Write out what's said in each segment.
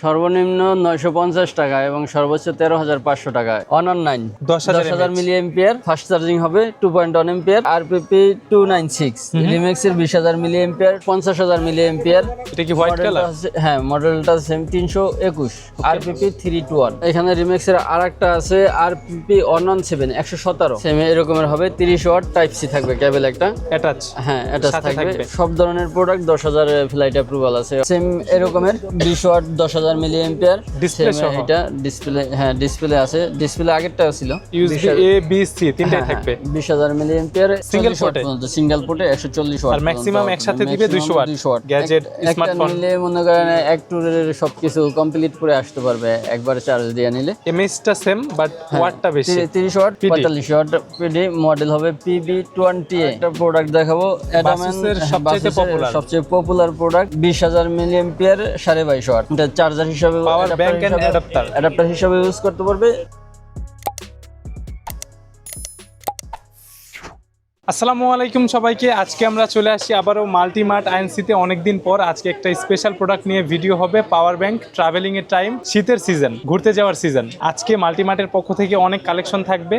সর্বনিম্ন 950 টাকা এবং সর্বোচ্চ 13,500 টাকা। On 9 10,000 milli ampere, fast charging হবে 2.1 এম্পিয়ার, আরপিপি 296, রিমেক্সের 20,000 মিলি এম্পিয়ার, 50,000 মিলি এম্পিয়ার। এটা কি হোয়াইট কালার? হ্যাঁ, মডেলটা সেম 321, আরপিপি 321। এখানে রিমেক্সের আরেকটা আছে আরপিপি 117 117, সেম এরকমের হবে, 30 ওয়াট, টাইপ সি থাকবে, কেবল একটা অ্যাটাচ। হ্যাঁ, অ্যাটাচ থাকবে। সব ধরনের প্রোডাক্ট 10,000 ফ্লাইট অ্যাপ্রুভাল আছে। সেম এরকমের 20 ওয়াট 10,000 মিলি এম্পিয়ার। ডিসপ্লে সহ এটা ডিসপ্লে, হ্যাঁ ডিসপ্লে আছে। ডিসপ্লে আগেরটাও ছিল। ইউএসবি এ বি সি তিনটাই থাকবে। 20,000 মিলি এম্পিয়ার, সিঙ্গেল পোর্টে, সিঙ্গেল পোর্টে 140 ওয়াট আর ম্যাক্সিমাম একসাথে দিবে 200 ওয়াট। গ্যাজেট, স্মার্টফোন নিলে মনে করেন এক ট্যুরের সবকিছু কমপ্লিট করে আসতে পারবে একবার চার্জ দিয়ে নিলে। এমএএইচটা সেম বাট ওয়াটটা বেশি, 30 ওয়াট 45 ওয়াট পিডি। মডেল হবে PB20। একটা প্রোডাক্ট দেখাবো, বাসুসের সবচেয়ে পপুলার প্রোডাক্ট, 20,000 মিলি এম্পিয়ার, 22.5 ওয়াট। এটা চার্জার হিসেবে, পাওয়ার ব্যাংক এন্ড অ্যাডাপ্টার হিসেবে ইউজ করতে পারবে। আসসালামু আলাইকুম সবাইকে। আজকে আমরা চলে আসি আবারও মাল্টিমার্ট আইএনসিতে অনেকদিন পর। আজকে একটা স্পেশাল প্রোডাক্ট নিয়ে ভিডিও হবে, পাওয়ার ব্যাংক। ট্রাভেলিং এর টাইম, শীতের সিজন, ঘুরতে যাওয়ার সিজন। আজকে মাল্টিমার্টের পক্ষ থেকে অনেক কালেকশন থাকবে,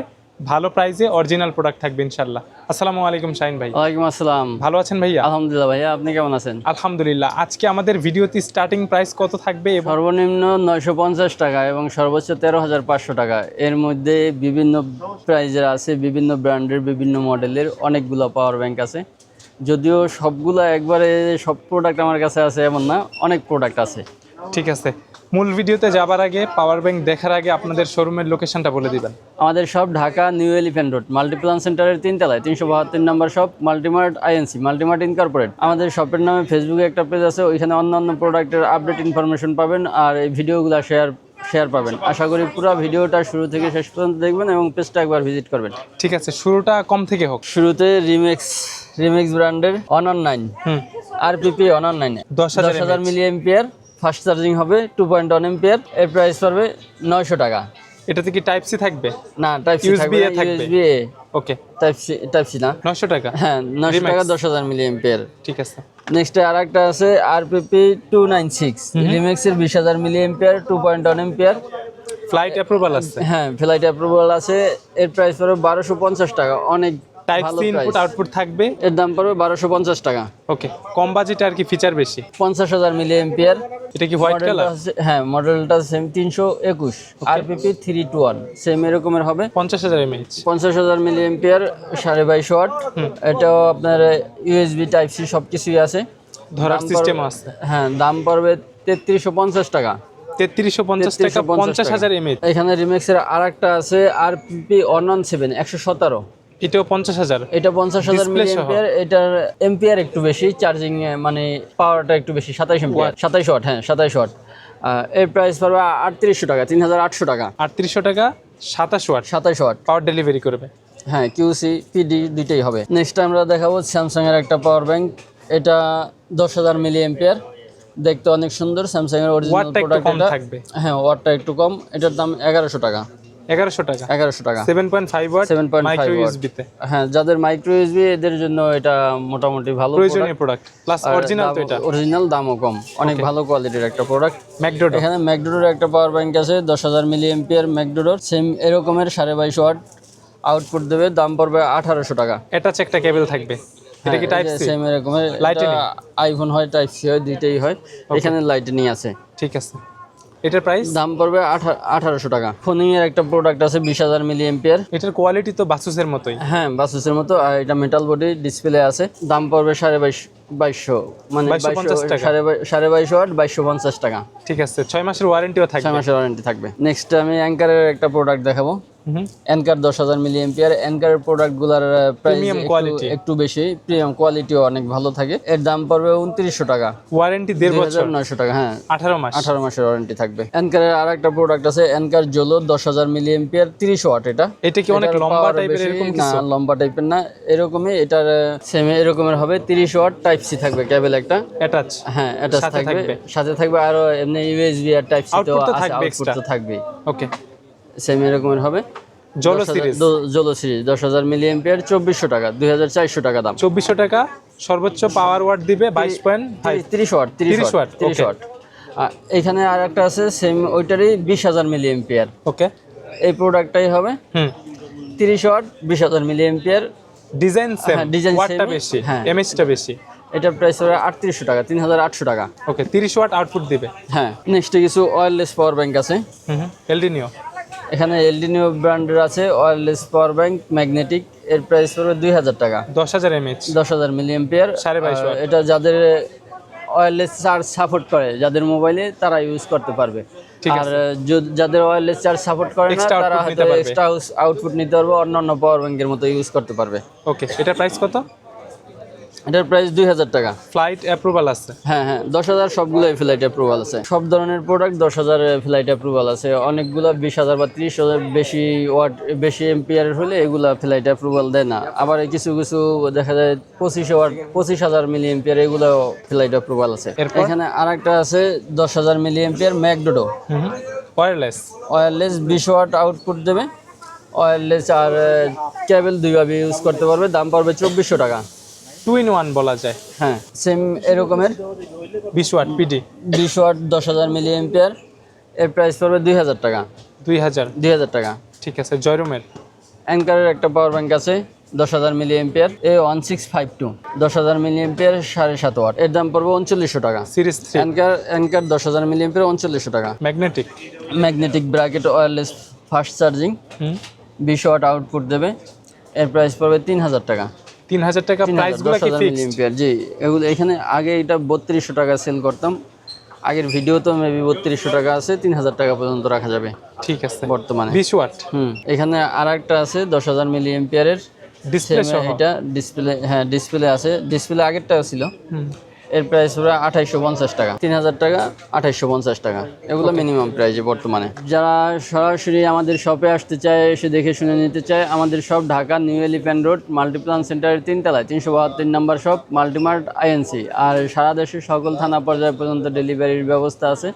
ভালো প্রাইসে অরিজিনাল প্রোডাক্ট থাকবে ইনশাআল্লাহ। আসসালামু আলাইকুম শাহিন ভাই। ওয়ালাইকুম আসসালাম। ভালো আছেন ভাইয়া? আলহামদুলিল্লাহ ভাইয়া, আপনি কেমন আছেন? আলহামদুলিল্লাহ। আজকে আমাদের ভিডিওতে স্টার্টিং প্রাইস কত থাকবে? সর্বনিম্ন 950 টাকা এবং সর্বোচ্চ 13,500 টাকা। এর মধ্যে বিভিন্ন প্রাইজের আছে, বিভিন্ন ব্র্যান্ডের, বিভিন্ন মডেলের অনেকগুলো পাওয়ার ব্যাংক আছে। যদিও সবগুলো একবারে সব প্রোডাক্ট আমার কাছে আছে এমন না, অনেক প্রোডাক্ট আছে। ঠিক আছে, মূল ভিডিওতে যাবার আগে, পাওয়ার ব্যাংক দেখার আগে আপনাদের শোরুমের লোকেশনটা বলে দিবেন। আমাদের সব Dhaka New Elephant Road, Multiplan সেন্টারের 3 তলায়, 372 number shop, Multimart INC, Multimart incorporate. আমাদের শপের নামে ফেসবুকে একটা পেজ আছে, ওইখানে অন্যান্য প্রোডাক্টের আপডেট ইনফরমেশন পাবেন, আর এই ভিডিওগুলো শেয়ার পাবেন। আশা করি পুরো ভিডিওটা শুরু থেকে শেষ পর্যন্ত দেখবেন এবং পেজটা একবার ভিজিট করবেন। ঠিক আছে, শুরুটা কম থেকে হোক। শুরুতে রিমেক্স ব্র্যান্ডের on 9, RPP on 9, 10,000 milli ampere, fast charging হবে 2.1 এম্পিয়ার। এর প্রাইস পড়বে 900 টাকা। এটাতে কি টাইপ সি থাকবে? না, টাইপ সি থাকবে না, USB A. Okay, type C না। 900 টাকা। হ্যাঁ, 900 টাকা, 10,000 মিলি এম্পিয়ার। ঠিক আছে। নেক্সট আরেকটা আছে আরপিপি 296, রিমেক্সের 20,000 মিলি এম্পিয়ার, 2.1 এম্পিয়ার। ফ্লাইট অ্যাপ্রুভাল আছে? হ্যাঁ, ফ্লাইট অ্যাপ্রুভাল আছে। এর প্রাইস পড়বে 1250 টাকা। অনেক টাইপ সি ইনপুট আউটপুট থাকবে। এর দাম পড়বে 1250 টাকা। ওকে, কম বাজেট আর কি ফিচার বেশি? 50,000 মিলি এম্পিয়ার। এটা কি হোয়াইট কালার? হ্যাঁ, মডেলটা সেম 321, আরপিপি 321, সেম এরকমের হবে। 50,000 এমএএইচ, 50,000 মিলি এম্পিয়ার, 22.5 ওয়াট। এটাও আপনার ইউএসবি টাইপ সি সবকিছুই আছে, ধরার সিস্টেম আছে। হ্যাঁ, দাম পড়বে 3350 টাকা। 3350 টাকা, 50,000 এমএএইচ। এখানে রিমেক্সের আরেকটা আছে আরপিপি 117 117, এটাও 50,000। এটা 50,000 মিলি এম্পিয়ার। এটার এম্পিয়ার একটু বেশি, চার্জিং মানে পাওয়ারটা একটু বেশি, 27 এম্পিয়ার, 27 ওয়াট। হ্যাঁ, 27 ওয়াট। এর প্রাইস পড়বে 3800 টাকা, 3,800 টাকা। 3800 টাকা, 27 ওয়াট, 27 ওয়াট। পাওয়ার ডেলিভারি করবে। হ্যাঁ, কিউসি পিডি দুইটাই হবে। নেক্সট আমরা দেখাবো স্যামসাং এর একটা পাওয়ার ব্যাংক। এটা 10,000 মিলি এম্পিয়ার, দেখতে অনেক সুন্দর। স্যামসাং এর অরিজিনাল প্রোডাক্ট এটা। হ্যাঁ, ওয়াটটা একটু কম। এটার দাম 1100 টাকা। 1100 টাকা, 1100 টাকা। 7.5 ওয়াট, 7.5 মাইক্রো ইউএসবি তে। হ্যাঁ, যাদের মাইক্রো ইউএসবি এদের জন্য এটা মোটামুটি ভালো প্রয়োজনীয় প্রোডাক্ট। প্লাস অরিজিনাল, তো এটা অরিজিনাল, দামও কম, অনেক ভালো কোয়ালিটির একটা প্রোডাক্ট। ম্যাকডোডো। এখানে ম্যাকডোডোর একটা পাওয়ার ব্যাংক আছে, 10,000 মিলি এম্পিয়ার ম্যাকডোডোর, সেম এরকমের 22.5 ওয়াট আউটপুট দেবে। দাম পড়বে 1800 টাকা। অ্যাটাচ একটা কেবল থাকবে। এটা কি টাইপ সি? সেম এরকমের, লাইটনিং, আইফোন হয়, টাইপ সি হয়, দুইটাই হয়। এখানে লাইটনিং আছে। ঠিক আছে। এটার প্রাইস? দাম পড়বে 1800 টাকা। ফোনিং এর একটা প্রোডাক্ট আছে 20,000 মিলি এম্পিয়ার। এটার কোয়ালিটি তো বাসুসের মতোই। হ্যাঁ, বাসুসের মতো। আর এটা মেটাল বডি ডিসপ্লে আছে। দাম পড়বে 2250, মানে 2250 ওয়াট, 2250 টাকা। ঠিক আছে, 6 মাসের ওয়ারেন্টিও থাকবে। 6 মাসের ওয়ারেন্টি থাকবে। নেক্সট আমি অ্যাঙ্কারের একটা প্রোডাক্ট দেখাবো। অ্যাঙ্কার 10,000 মিলি এম্পিয়ার। অ্যাঙ্কারের প্রোডাক্টগুলোর প্রাইস একটু বেশি, প্রিমিয়াম কোয়ালিটিও অনেক ভালো থাকে। এর দাম পড়বে 2900 টাকা। ওয়ারেন্টি 1.5 বছর, 900 টাকা। হ্যাঁ, 18 মাস, 18 মাসের ওয়ারেন্টি থাকবে। অ্যাঙ্কারের আরেকটা প্রোডাক্ট আছে অ্যাঙ্কার জোলো 10,000 মিলি এম্পিয়ার, 30 ওয়াট। এটা কি অনেক লম্বা টাইপের? এরকম না, কিছু লম্বা টাইপের না, এরকমই। এটার সেম এরকমের হবে, 30 ওয়াট, টাইপ সি থাকবে, কেবল একটা অ্যাটাচ। হ্যাঁ, অ্যাটাচ থাকবে, সাথে থাকবে আরো এমনি ইউএসবি আর টাইপ সি তো আছে, আউটপুট তো থাকবে। ওকে, সেম এরকমের হবে। জোলো সিরিজ 10,000 মিলি এম্পিয়ার, 2400 টাকা, 2,400 টাকা দাম। 2400 টাকা। সর্বোচ্চ পাওয়ার ওয়াট দিবে 22.5, 30 ওয়াট। এখানে আর একটা আছে সেম ওইটারই 20,000 মিলি এম্পিয়ার। ওকে, এই প্রোডাক্টটাই হবে হুম, 30 ওয়াট 20,000 মিলি এম্পিয়ার। ডিজাইন সেম, হ্যাঁ, ডিজাইন ওয়াটটা same-ই, বেশি, হ্যাঁ। এমএইচটা বেশি। এটার প্রাইস হবে 3800 টাকা, 3800 টাকা। ওকে, 30 ওয়াট আউটপুট দিবে। হ্যাঁ, নেক্সটে কিছু ওয়্যারলেস পাওয়ার ব্যাংক আছে। হুম, এলডিনিও। এখানে এলডিনিও ব্র্যান্ডের আছে ওয়্যারলেস পাওয়ার ব্যাংক ম্যাগনেটিক। এর প্রাইস পড়বে 2000 টাকা, 10,000 এমএইচ, 10,000 মিলি এম্পিয়ার। 22.5 ওয়াট। এটা যাদের ওয়্যারলেস চার্জ সাপোর্ট করে, যাদের মোবাইলে, তারা ইউজ করতে পারবে। ঠিক আর যাদের ওয়্যারলেস চার্জ সাপোর্ট করে না, Extra তারা output হয়তো নিতে পারবে। এক্সট্রা আউটপুট নিতে পারবে, অন্যান্য পাওয়ার ব্যাংকের মতো ইউজ করতে পারবে। ওকে, এটা প্রাইস কত? এটার প্রাইস 2000 টাকা। ফ্লাইট অ্যাপ্রুভাল আছে? হ্যাঁ, 10,000 সবগুলোই ফ্লাইট অ্যাপ্রুভাল আছে। সব ধরনের প্রোডাক্ট 10,000 ফ্লাইট অ্যাপ্রুভাল আছে। অনেকগুলো 20,000 বা 30,000 বেশি ওয়াট বেশি এম্পিয়ার হলে এগুলা ফ্লাইট অ্যাপ্রুভাল দেয় না। আবার এই কিছু কিছু দেখা যায় 25,000 মিলি এম্পিয়ার, এগুলো ফ্লাইট অ্যাপ্রুভাল আছে। এরপর? এখানে আরেকটা আছে 10,000 মিলি এম্পিয়ার ম্যাকডোডো হুম, ওয়্যারলেস। ওয়্যারলেস 20 ওয়াট আউটপুট দেবে। ওয়্যারলেস আর কেবল দুইভাবে ইউজ করতে পারবে। দাম পড়বে 2400 টাকা। 2 in 1 বলা যায়। হ্যাঁ, সেম এরকমের 20 ওয়াট পিডি, 20 ওয়াট 10,000 মিলি এম্পিয়ার। এর প্রাইস পড়বে 2000 টাকা। 2000। টাকা। ঠিক আছে, জয়রুমের? অ্যাঙ্কারের একটা পাওয়ার ব্যাংক আছে 10,000 মিলি এম্পিয়ার, A1652, 10,000 মিলি এম্পিয়ার, 7.5 ওয়াট। এর দাম পড়বে 3900 টাকা। সিরিজ 3 অ্যাঙ্কার 10,000 মিলি এম্পিয়ার, 3900 টাকা। Magnetic. Magnetic bracket wireless fast charging, hmm, 20 watt output দেবে। এর প্রাইস পড়বে 3000 টাকা। 3000 টাকা। প্রাইসগুলো কি 10,000 মিলি ফিক্সড? এম্পিয়ার, জি। এগুলো এখানে আগে এটা 3200 টাকা সেল করতাম। আগের ভিডিও তো মেবি 3200 টাকা আছে, 3000 টাকা পর্যন্ত রাখা যাবে ঠিক আছে, বর্তমানে। 20 ওয়াট এখানে আর একটা আছে 10,000 মিলি এম্পিয়ারের ডিসপ্লে সহ। এটা ডিসপ্লে, হ্যাঁ ডিসপ্লে আছে। ডিসপ্লে আগেরটাও ছিল। এর প্রাইস হলো 2850 টাকা। 3000 টাকা, 2850 টাকা। এগুলো মিনিমাম প্রাইসে বর্তমানে। যারা সরাসরি আমাদের শপে আসতে চায়, এসে দেখে শুনে নিতে চায়, আমাদের shop Dhaka New Elephant Road Multiplan সেন্টারের 3 তলায়, 372 নম্বর শপ, মাল্টিমার্ট আইএনসি। আর সারা দেশের সকল থানা পর্যায় পর্যন্ত ডেলিভারির ব্যবস্থা আছে।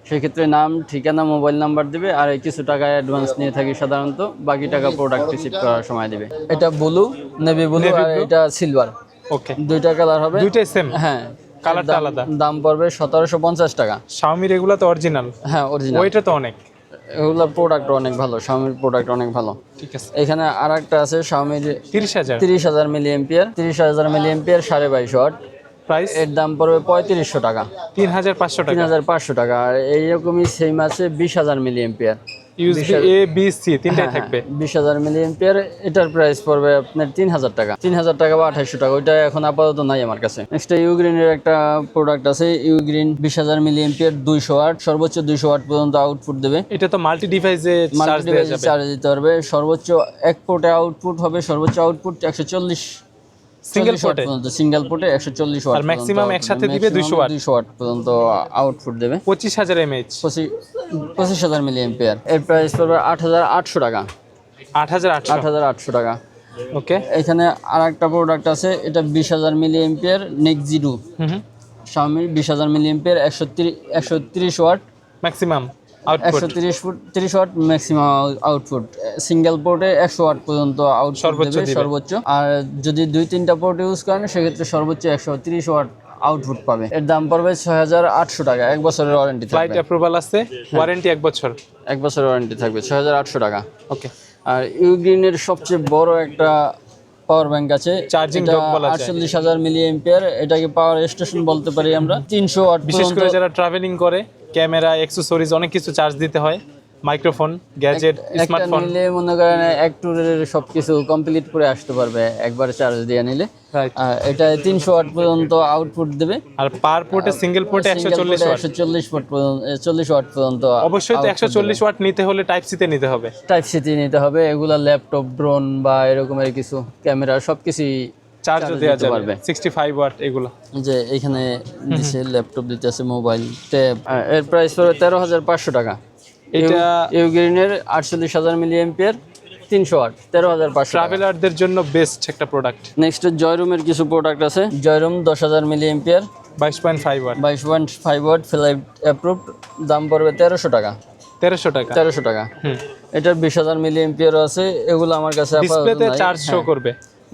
সেক্ষেত্রে নাম, ঠিকানা, মোবাইল নাম্বার দিবে, আর এই কিছু টাকা অ্যাডভান্স নিয়ে থাকি সাধারণত। বাকি টাকা প্রোডাক্ট রিসিভ করার সময় দিবে। এটা ব্লু, নেভি ব্লু, আর এটা সিলভার। ওকে, দুইটা কালার হবে। দুইটাই সেম? হ্যাঁ, কালারটা আলাদা। দাম পড়বে 1750 টাকা। Xiaomi এগুলো তো অরিজিনাল? হ্যাঁ, অরিজিনাল। ওইটা তো অনেক। এগুলো প্রোডাক্ট অনেক ভালো, Xiaomi প্রোডাক্ট অনেক ভালো। ঠিক আছে, এখানে আর একটা আছে Xiaomi 30,000। 30,000 milli ampere, 30,000 milli ampere, 22.5 watt. Price এর দাম পড়বে 3500 টাকা, 3500 টাকা। 3500 টাকা। আর এইরকমই সেম আছে 20,000 মিলি ampere, USB A B C তিনটাই থাকবে। 20,000 মিলি এম্পিয়ার। এটার প্রাইস পড়বে আপনার 3000 টাকা, 3000 টাকা বা 2800 টাকা। ওইটা এখন আপাতত নাই আমার কাছে। নেক্সট ইউগ্রিনের একটা প্রোডাক্ট আছে, ইউগ্রিন 20,000 মিলি এম্পিয়ার, 200 ওয়াট, সর্বোচ্চ 200 ওয়াট পর্যন্ত আউটপুট দেবে। এটা তো মাল্টি ডিভাইসে চার্জ দেওয়া যাবে। চার্জ দিতে পারবে। সর্বোচ্চ এক পোর্টে আউটপুট হবে, সর্বোচ্চ আউটপুট 140 সিঙ্গেল ওয়াট পোর্টে? পর্যন্ত, সিঙ্গেল পোর্টে 140 ওয়াট। আর ম্যাক্সিমাম একসাথে দিবে 200 ওয়াট। 200 ওয়াট পর্যন্ত আউটপুট দেবে। 25,000 এমএইচ, 25,000 মিলি এম্পিয়ার। এর প্রাইস পড়বে 8,800 টাকা, 8,800। 8,800 টাকা। ওকে, এখানে আর একটা প্রোডাক্ট আছে, এটা 20,000 মিলি এম্পিয়ার, নেক্সিডু হুম, Xiaomi 20,000 মিলি ampere, 130 watt maximum output. 130 watt maximum output. Single পোর্টে 100 ওয়াট পর্যন্ত আউটপুট সর্বোচ্চ দেবে, দিবে। সর্বোচ্চ। আর যদি 2-3টা পোর্ট ইউজ করেন, সেক্ষেত্রে সর্বোচ্চ 130 ওয়াট আউটপুট পাবে। এর দাম পড়বে 6,800 টাকা। 1 বছরের ওয়ারেন্টি ফ্লাইট থাকবে। অ্যাপ্রুভাল আছে, ওয়ারেন্টি 1 বছর। 1 বছরের ওয়ারেন্টি থাকবে, 6,800 টাকা। ওকে, আর ইউগ্রিনের সবচেয়ে বড় একটা পাওয়ার ব্যাংক আছে, চার্জিং এটা ডক বলা যায়। 48,000 মিলি এম্পিয়ার। এটাকে পাওয়ার স্টেশন বলতে পারি আমরা। 300 ওয়াট বিশেষ পর্যন্ত। করে যারা ট্রাভেলিং করে, ক্যামেরা, অ্যাকসেসরিজ অনেক কিছু চার্জ দিতে হয়, মাইক্রোফোন, গ্যাজেট, একটা স্মার্টফোন। নিলে মনে করেন এক ট্যুরের সবকিছু কমপ্লিট করে আসতে পারবে একবার চার্জ দিয়ে নিলে। রাইট। এটা 300 ওয়াট পর্যন্ত আউটপুট দেবে। আর পার পোর্টে, সিঙ্গেল পোর্টে 140 ওয়াট। 140 ওয়াট পর্যন্ত, 40 ওয়াট পর্যন্ত। অবশ্যই তো 140 ওয়াট নিতে হলে টাইপ সি তে নিতে হবে। টাইপ সি নিতে হবে। এগুলা ল্যাপটপ, ড্রোন বা এরকমের কিছু ক্যামেরা সবকিছুই চার্জও দেওয়া দিতে পারবে। যাবে, 65 ওয়াট এগুলো। যে এখানে দিছে ল্যাপটপ দিতেছে, মোবাইল, ট্যাব। এর প্রাইস পড়বে 13,500 টাকা। এটা ইউগ্রিনের 48,000 মিলি এম্পিয়ার, 300 ওয়াট, 13,500 টাকা। ট্রাভেলারদের জন্য বেস্ট একটা প্রোডাক্ট। নেক্সট জয়রুমের কিছু প্রোডাক্ট আছে। জয়রুম 10,000 মিলি ampere, 22.5 watt, 22.5 watt, flight approved. দাম পড়বে 1300 টাকা, 1300 টাকা। 1300 টাকা। এটার 20,000 মিলি এম্পিয়ারও আছে। এগুলো আমার কাছে আপাতত ডিসপ্লেতে নাই। চার্জ শো হ্যাঁ, করবে।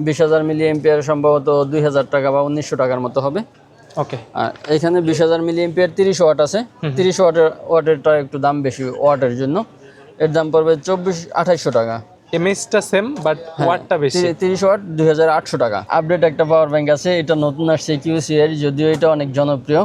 20,000 মিলি এম্পিয়ার সম্ভবত 2,000 টাকা বা 1,900 টাকার মতো হবে। ওকে। আর এখানে 20,000 মিলি এম্পিয়ার 30 ওয়াট আছে। 30 ওয়াটেরটা একটু দাম বেশি ওয়াটের জন্য, এর দাম পড়বে 2800 টাকা। এমএসটা সেম বাট ওয়াটটা বেশি। 30 ওয়াট 2800 টাকা। আপডেট একটা পাওয়ার ব্যাংক আছে, এটা নতুন আসছে কিউসি এর, যদিও এটা অনেক জনপ্রিয়।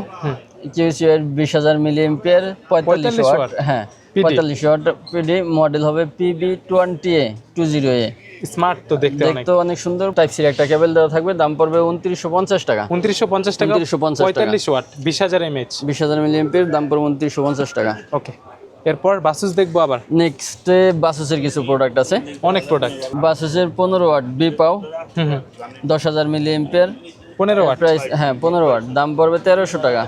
কিউসি এর 20,000 মিলি এম্পিয়ার 45 ওয়াট, হ্যাঁ 45 ওয়াট পিডি, মডেল হবে PB20A 20A। স্মার্ট তো দেখতে অনেক সুন্দর। টাইপ সি একটা কেবল দেওয়া থাকবে, দাম পড়বে 2950 টাকা। 2950 টাকা, 45 ওয়াট 20,000 এমএএইচ, 20,000 মিলি এম্পিয়ার, দাম পড়বে 2950 টাকা। ওকে। এরপর বাসুস দেখবো আবার। নেক্সটে বাসুসের কিছু প্রোডাক্ট আছে, অনেক প্রোডাক্ট। বাসুসের 15 ওয়াট বিপাও 10,000 মিলি এম্পিয়ার, 15 ওয়াট প্রাইস, হ্যাঁ 15 ওয়াট, দাম পড়বে 1300 টাকা।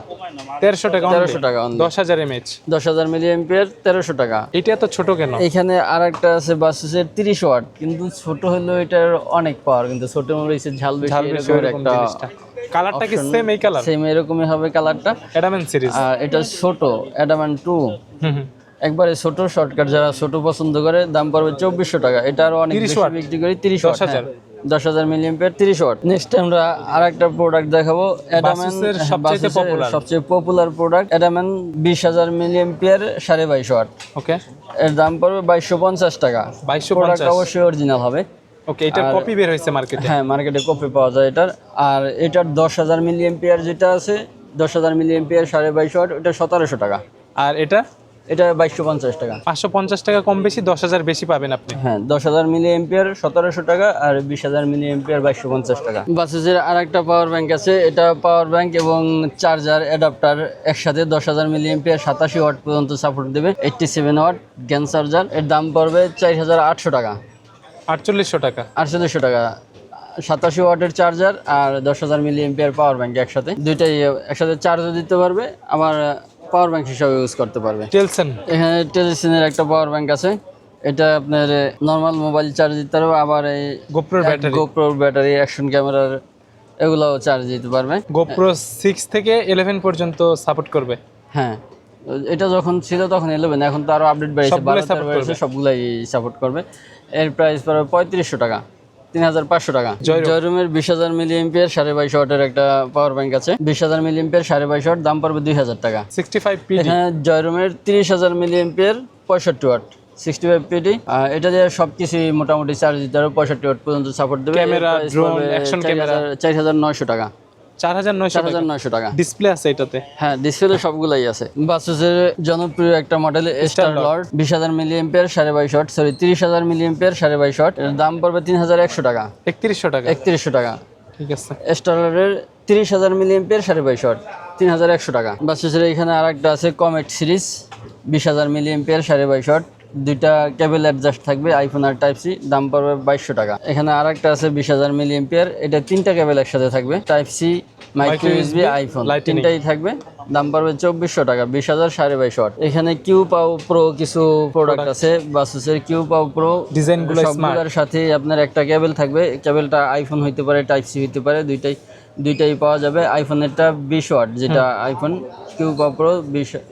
1300 টাকা, 1300 টাকা, 10,000 এমএএইচ, 10,000 মিলি এম্পিয়ার, 1300 টাকা। এটা এত ছোট কেন? এখানে আরেকটা আছে বাসুসের 30 ওয়াট, কিন্তু ছোট হলেও এটার অনেক পাওয়ার, কিন্তু ছোট মনে হচ্ছে ঝাল বেশি, এরকমের একটা কালারটা কি সেম? এই কালার সেম এরকমই হবে কালারটা, অ্যাডামেন্ট সিরিজ। আর এটা ছোট অ্যাডামেন্ট 2, একবারে ছোট শর্টকাট, যারা ছোট পছন্দ করে, দাম পড়বে 2400 টাকা। এটা আরো অনেক বেশি বিক্রি করি, 30 ওয়াট, 10,000 মিলি এম্পিয়ার 30 ওয়াট। নেক্সট আমরা আরেকটা প্রোডাক্ট দেখাবো, বাসুসের সবচেয়ে পপুলার প্রোডাক্ট অ্যাডামেন 20,000 মিলি এম্পিয়ার 22.5 ওয়াট। ওকে, এর দাম পড়বে 2250 টাকা। 2250, অবশ্যই অরিজিনাল হবে। ওকে, এটার কপি বের হয়েছে মার্কেটে? হ্যাঁ, মার্কেটে কপি পাওয়া যায় এটার। আর এটার 10,000 মিলি এম্পিয়ার যেটা আছে, 10,000 মিলি এম্পিয়ার 22.5 ওয়াট, ওটা 1700 টাকা। আর এটা 2250 টাকা। 550 টাকা কম বেশি, 10,000 বেশি পাবেন আপনি। হ্যাঁ, 10,000 মিলি এম্পিয়ার 1700 টাকা, আর 20,000 মিলি এম্পিয়ার 2250 টাকা। বাসেসের আরেকটা পাওয়ার ব্যাংক আছে, এটা পাওয়ার ব্যাংক এবং চার্জার অ্যাডাপ্টার একসাথে 10,000 মিলি এম্পিয়ার 87 ওয়াট পর্যন্ত সাপোর্ট দেবে, 87 ওয়াট গ্যান চার্জার। এর দাম পড়বে 4,800 টাকা। 4800 টাকা, 4800 টাকা। 87 ওয়াটের চার্জার আর 10,000 মিলি এম্পিয়ার পাওয়ার ব্যাংক একসাথে, দুইটাই একসাথে চার্জও দিতে পারবে, আবার পাওয়ার ব্যাংক হিসাবে ইউজ করতে পারবে। টেলসন, এখানে টেলসনের একটা পাওয়ার ব্যাংক আছে, এটা আপনার নর্মাল মোবাইল চার্জ দিতে পারবে, আবার এই গোপ্রোর ব্যাটারি, অ্যাকশন ক্যামেরার, এগুলোও চার্জ দিতে পারবে। গোপ্রো 6 থেকে 11 পর্যন্ত সাপোর্ট করবে। হ্যাঁ, এটা যখন ছিল তখন 11, এখন তো আরো আপডেট বেড়েছে, 12 সবগুলাই সাপোর্ট করবে। এর প্রাইস পড়বে 3500 টাকা, 3,500 টাকা। জয়রুমের 20,000 মিলি এম্পিয়ার 22.5 ওয়াটের একটা পাওয়ার ব্যাংক আছে, 20,000 মিলি এম্পিয়ার 22.5 ওয়াট, দাম পড়বে 2,000 টাকা। 65 পিডি। এখানে জয়রুমের 30,000 মিলি এম্পিয়ার 65 ওয়াট, 65 পিডি। এটা দিয়ে সবকিছুই মোটামুটি চার্জ দিতে পারবে, 65 ওয়াট পর্যন্ত সাপোর্ট দেবে। ক্যামেরা, ড্রোন, অ্যাকশন ক্যামেরা, 4,900 টাকা। 4,900 টাকা। ডিসপ্লে আছে এটাতে? হ্যাঁ, ডিসপ্লে সবগুলাই আছে। বাসুসের জনপ্রিয় একটা মডেল স্টার লর্ড 20,000 মিলি ampere 22.5 watt, sorry 30,000 milli ampere 22.5 watt, এর দাম পড়বে 3,100 টাকা। 3100 টাকা, 3100 টাকা। ঠিক আছে। স্টার লর্ডের 30,000 মিলি এম্পিয়ার 22.5 ওয়াট, 3,100 টাকা। বাসুসের এখানে আরেকটা আছে কমেট সিরিজ 20,000 মিলি এম্পিয়ার 22.5 ওয়াট, দুইটা কেবল অ্যাডজাস্ট থাকবে, আইফোন আর টাইপ সি, দাম পড়বে 2200 টাকা। এখানে আরেকটা আছে 20,000 মিলি এম্পিয়ার, এটা তিনটা কেবল একসাথে থাকবে, type C, micro USB, iPhone, তিনটাই থাকবে, দাম পড়বে 2400 টাকা, 20,000 22.5 ওয়াট। এখানে কিউ পাও প্রো কিছু প্রোডাক্ট আছে, বাসুসের কিউ পাও প্রো ডিজাইনগুলো স্মার্ট, সবগুলোর সাথে আপনার একটা কেবল থাকবে, কেবলটা আইফোন হইতে পারে, টাইপ সি হইতে পারে, দুইটাই পাওয়া যাবে। আইফোনেরটা 20 ওয়াট, যেটা আইফোন কিউ পাও প্রো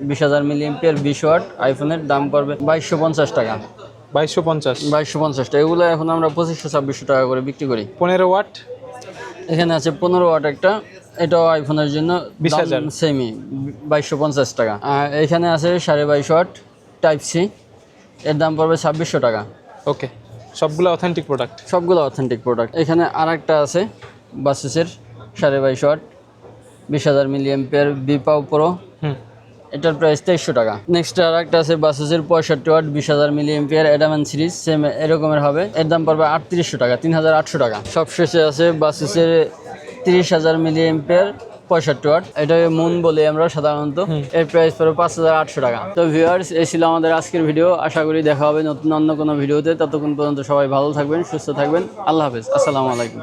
20,000 মিলি এম্পিয়ার 20 ওয়াট, আইফোনের দাম পড়বে 2250 টাকা। 2250 টাকা। এগুলো এখন আমরা 2500-2600 টাকা করে বিক্রি করি। 15 ওয়াট এখানে আছে 15 ওয়াট একটা, এটাও আইফোনের জন্য 20,000, সেমি 2250 টাকা। আর এখানে আছে 22.5 ওয়াট টাইপ সি, এর দাম পড়বে 2600 টাকা। ওকে, সবগুলো অথেন্টিক প্রোডাক্ট। এখানে আরেকটা আছে বাসুসের 22.5 ওয়াট 20,000 মিলি এম্পিয়ার বিপাও প্রো, এটার প্রাইস 2300 টাকা। নেক্সট আরেকটা আছে বাসুসের 65 ওয়াট 20,000 মিলি এম্পিয়ার অ্যাডামান সিরিজ, সেম এরকমের হবে, এর দাম পড়বে 3800 টাকা, 3,800 টাকা। সবশেষে আছে বাসুসের 30,000 মিলি এম্পিয়ার 65 ওয়াট, এটাকে মুন বলি আমরা সাধারণত, এর প্রাইস পড়বে 5,800 টাকা। তো ভিউয়ার্স, এই ছিল আমাদের আজকের ভিডিও। আশা করি দেখা হবে নতুন অন্য কোনো ভিডিওতে। ততক্ষণ পর্যন্ত সবাই ভালো থাকবেন, সুস্থ থাকবেন। আল্লাহ হাফেজ, আসসালামু আলাইকুম।